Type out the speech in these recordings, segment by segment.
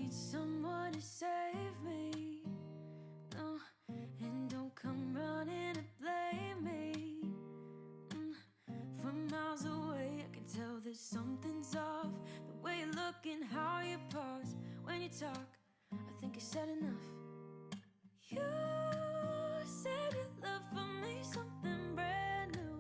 need someone to save me. No, and don't come running to blame me. From miles away I can tell that something's off. The way you look and how you pause when you talk, I think I said enough. You said your love for me something brand new.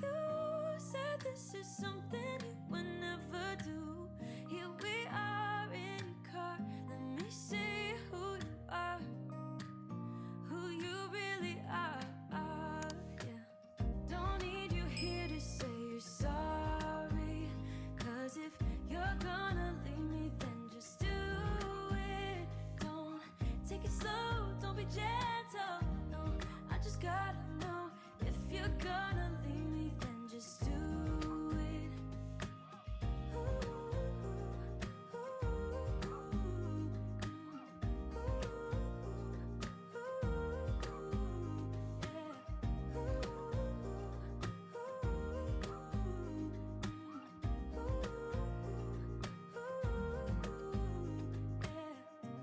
You said this is something you would never do. Here we are in your car, let me see who you are, who you really are, yeah. Don't need you here to say you're sorry, 'cause if you're gonna leave me, then just do it. Don't take it slow, don't be gentle. No, I just gotta know, if you're gonna leave me, then just do it.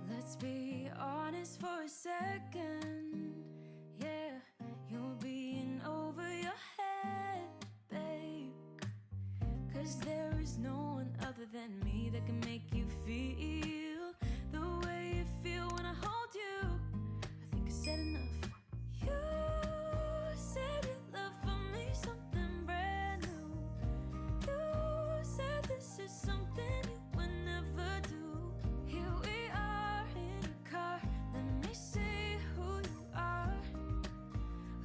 Let's be honest for a second. Yeah, you're being over your head, babe. 'Cause there is no one other than me that can make you feel the way you feel when I hold you. I think I said enough. You said your love for me something brand new. You said this is something you would never do. Here we are in your car, let me see who you are,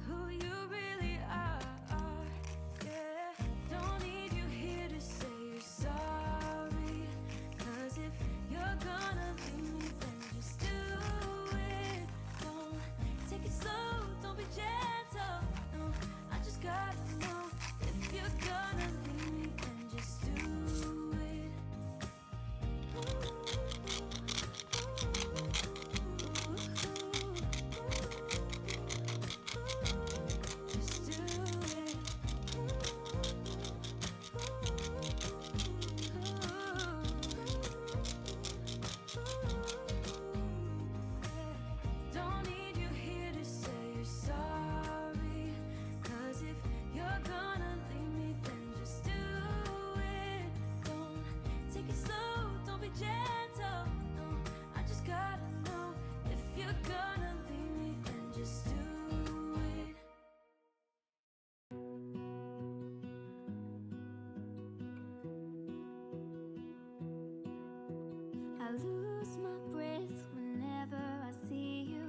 who you really are, yeah. Don't need you here to say you're sorry, 'cause if you're gonna leave me, then just do it. Don't take it slow, don't be gentle. No, I just gotta know, if you're gonna leave me, then just do it. Just do it. Don't need you here to say you're sorry, 'cause if you're gonna leave me, then just do it. Don't take it slow, don't be gentle. No, I just gotta know, if you're gonna leave me, then just do it. I lose my breath whenever I see you.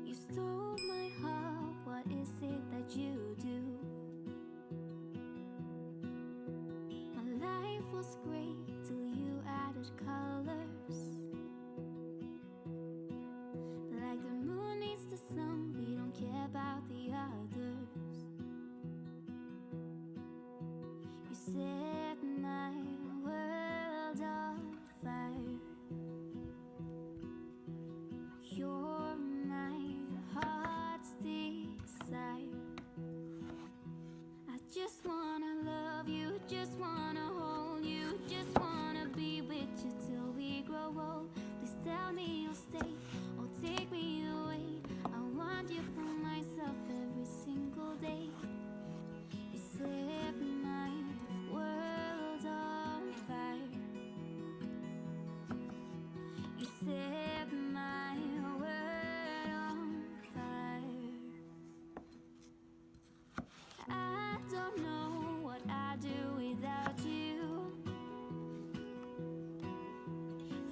You stole my heart, what is it that you do? My life was great till you added colors. Like the moon needs the sun, we don't care about the others. You set my world on fire. You're my heart's desire. I just wanna love you, just wanna hold you, just wanna be with you till we grow old. Please tell me you'll stay or take me away. I want you for myself every single day. You set my world on fire. You set my world on fire. I don't know what I'd do without you.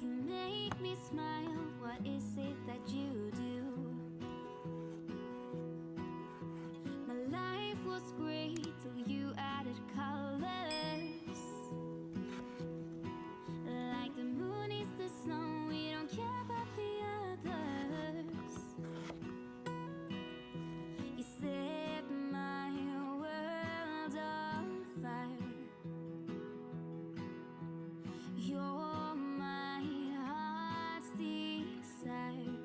You make me smile, what is it that you do? My life was great till you added colors. Like the moon is the sun, we don't care about the others. You set my world on fire. You're my heart's desire.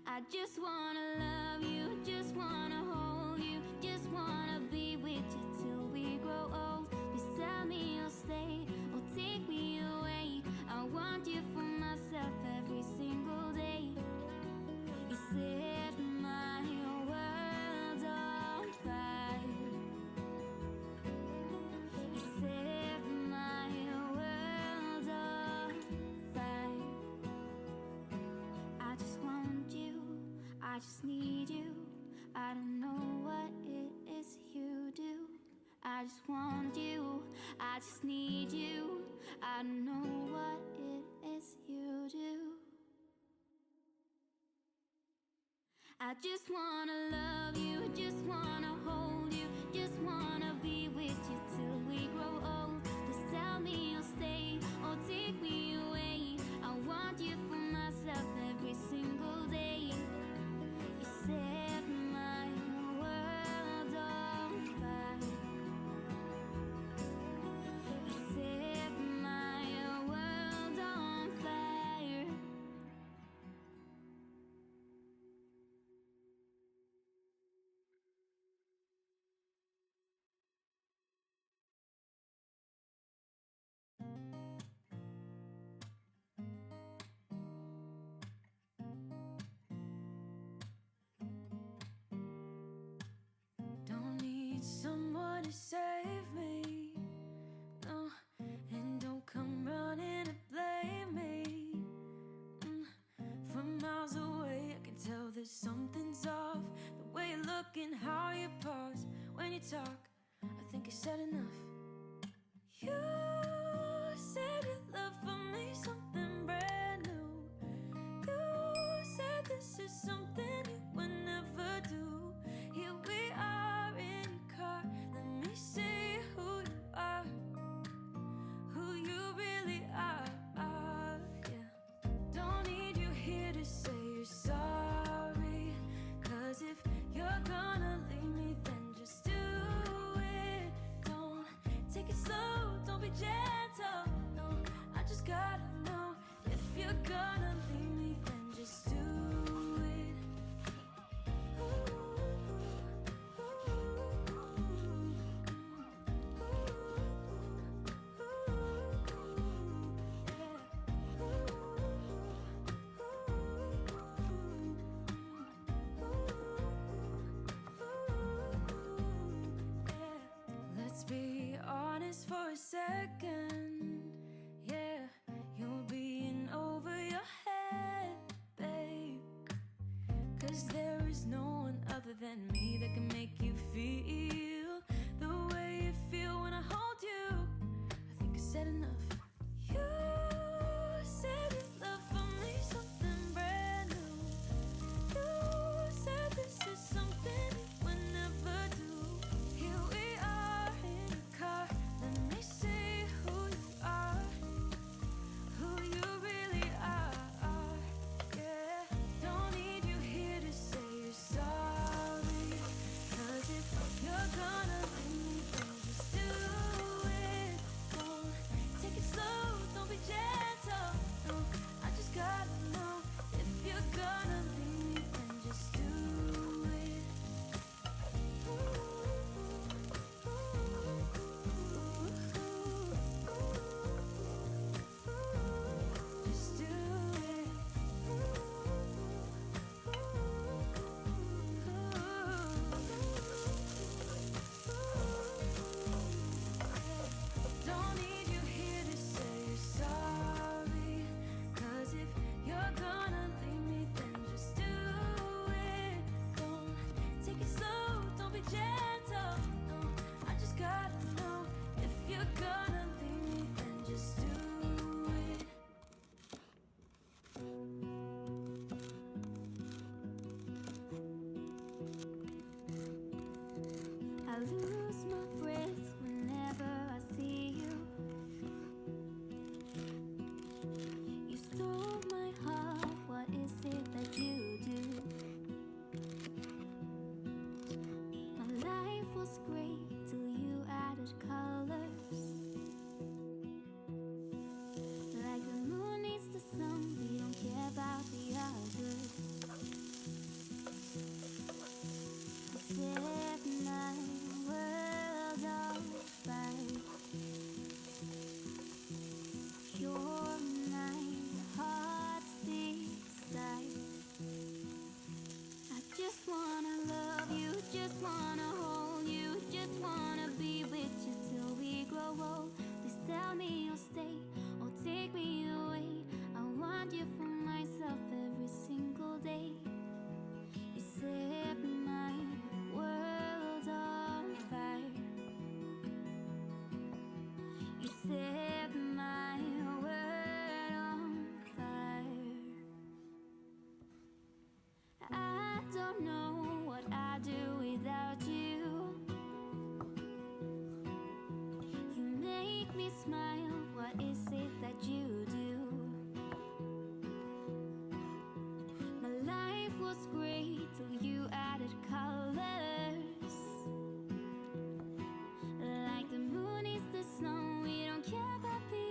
I just wanna love you, just wanna hold you, just wanna be with you till we grow old. Please tell me you'll stay just need you. I don't know what it is you do. I just want you. I just need you. I don't know what it is you do. I just wanna love you, just wanna hold you, just wanna be with you till we grow old. Just tell me you'll stay or take me away. I want you for myself every single day. You set my world on fire. You set my world on fire. Don't need someone to save me, no, and don't come running to blame me. From miles away, I can tell that something's off. The way you look and how you pause when you talk, I think I said enough. You said your love for me something brand new. You said this is something you would never do. Here we are in your car. Let me see who you are, who you really are. Yeah. Don't need you here to say you're sorry. 'Cause if you're gonna leave me, then just do it. Don't take it slow, don't be gentle. No, I just gotta know if you're gonna leave me, then just do it. was great till you added colors. Like the moon is the snow, we don't care about the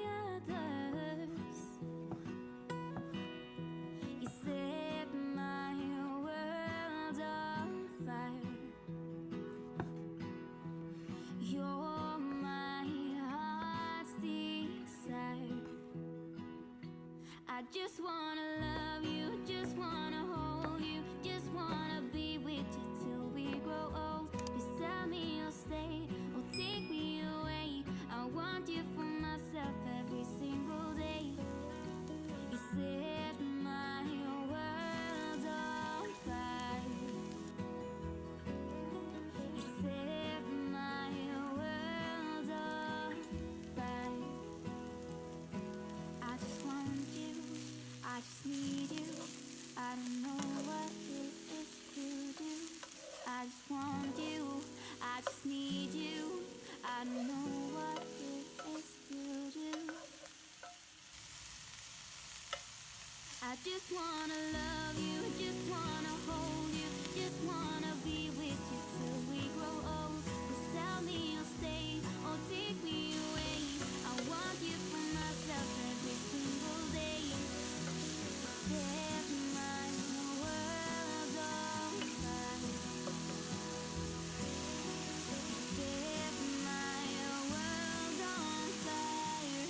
others. You set my world on fire. You're my heart's desire. I just wanna love you, just wanna hold you, just wanna be with you till we grow old. Please tell me you'll stay or take me away. I want you for myself every single day. You set my world on fire. You set my world on fire. I just want you, I just need you. I don't know what it is to do. I just want you, I just need you. I don't know what it is to do. I just wanna love you, just wanna hold you, just wanna be with you till we grow old. Just tell me you'll stay or take me away. I want you for myself every single day. Set my world on fire. Set my world on fire.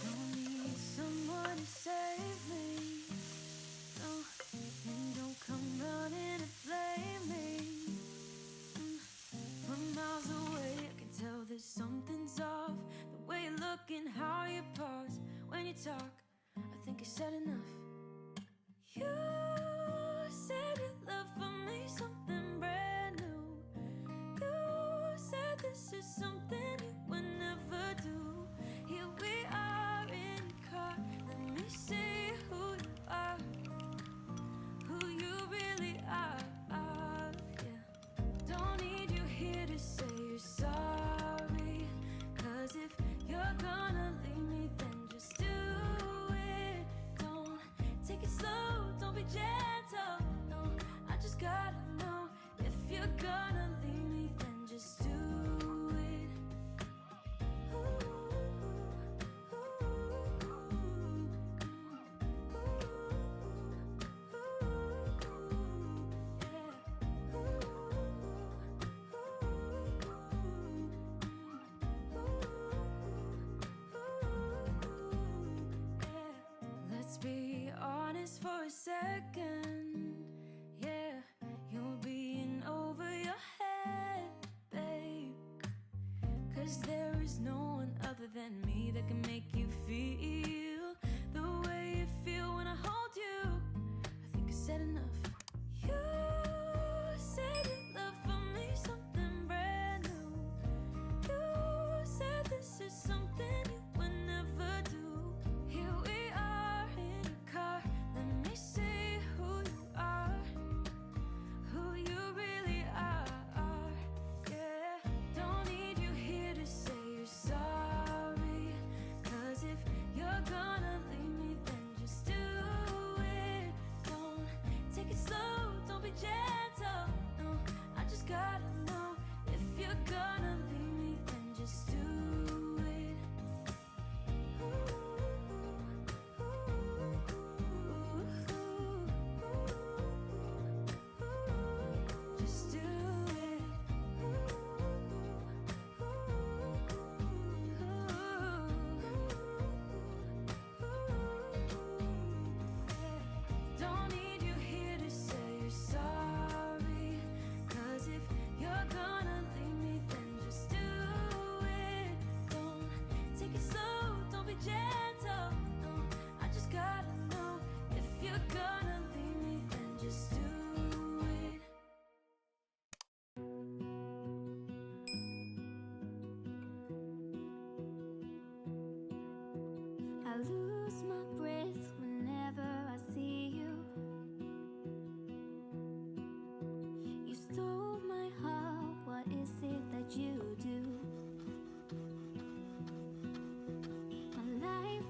Don't need someone to save me. No, and don't come running to blame me. From miles away, I can tell that something's off. The way you look and how you pause when you talk. I think I said enough. You said your love for me something brand new. You said this is something you would never do. Here we are in the car. Let me see who you are, who you really are. Yeah. Don't need you here to say you're sorry. 'Cause if you're gonna leave me, then just do it. Don't take it slow, don't be gentle. No, I just gotta know. If you're gonna leave me, then just do it. Let's be honest for a second. Yeah, you're being over your head, babe. 'Cause there is no one other than me that can make you feel the way you feel when I hold you. I think I said enough. You said your love for me something brand new. You said this is something you would never do. Here we are in a car. Let me see who you are, who you really are. Yeah, don't need you here to say you're sorry. 'Cause if you're gonna leave me, then just do it. Don't take it slow, don't be gentle. No, I just gotta know. If you're gonna leave me, then just do it.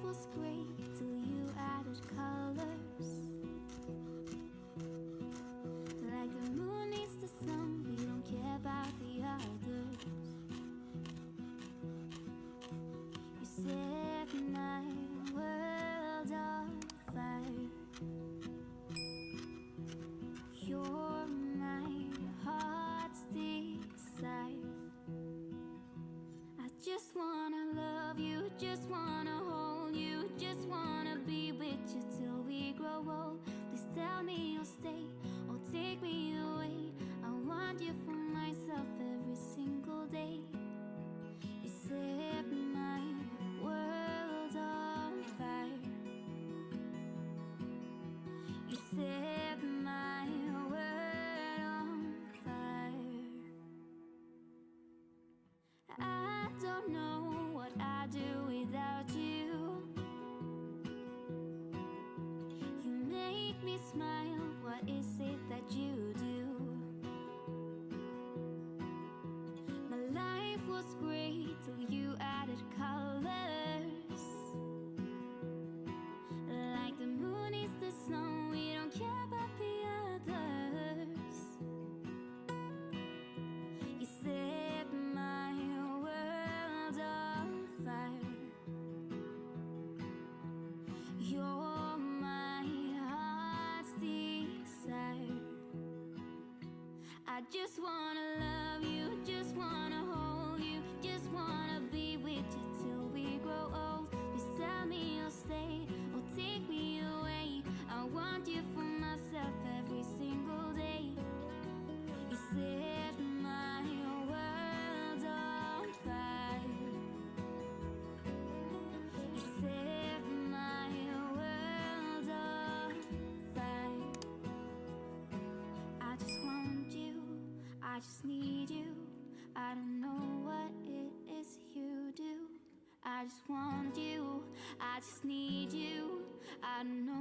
was great till you added colors. Like the moon needs the sun, we don't care about the others. You set my world on fire. You're my heart's desire. I just wanna love you, just wanna hold you, just wanna be with you till we grow old. Please tell me you'll stay or take me away. I want you for myself every single day. You set my world on fire. You set my world on fire. I don't know what I'd do without you. You make me smile, what is it that you do? My life was great till you added colors. Like the moon is the sun, we don't care about the others. You set my world on fire. You're my heart's desire. I just wanna love you, just wanna hold you, just wanna be with you till we grow old. Please tell me you'll stay or take me away. I want you for myself every single day. You set my world on fire. You set my world on fire. I just want you, I just need you. I don't know what it is you do. I just want you, I just need you. I don't know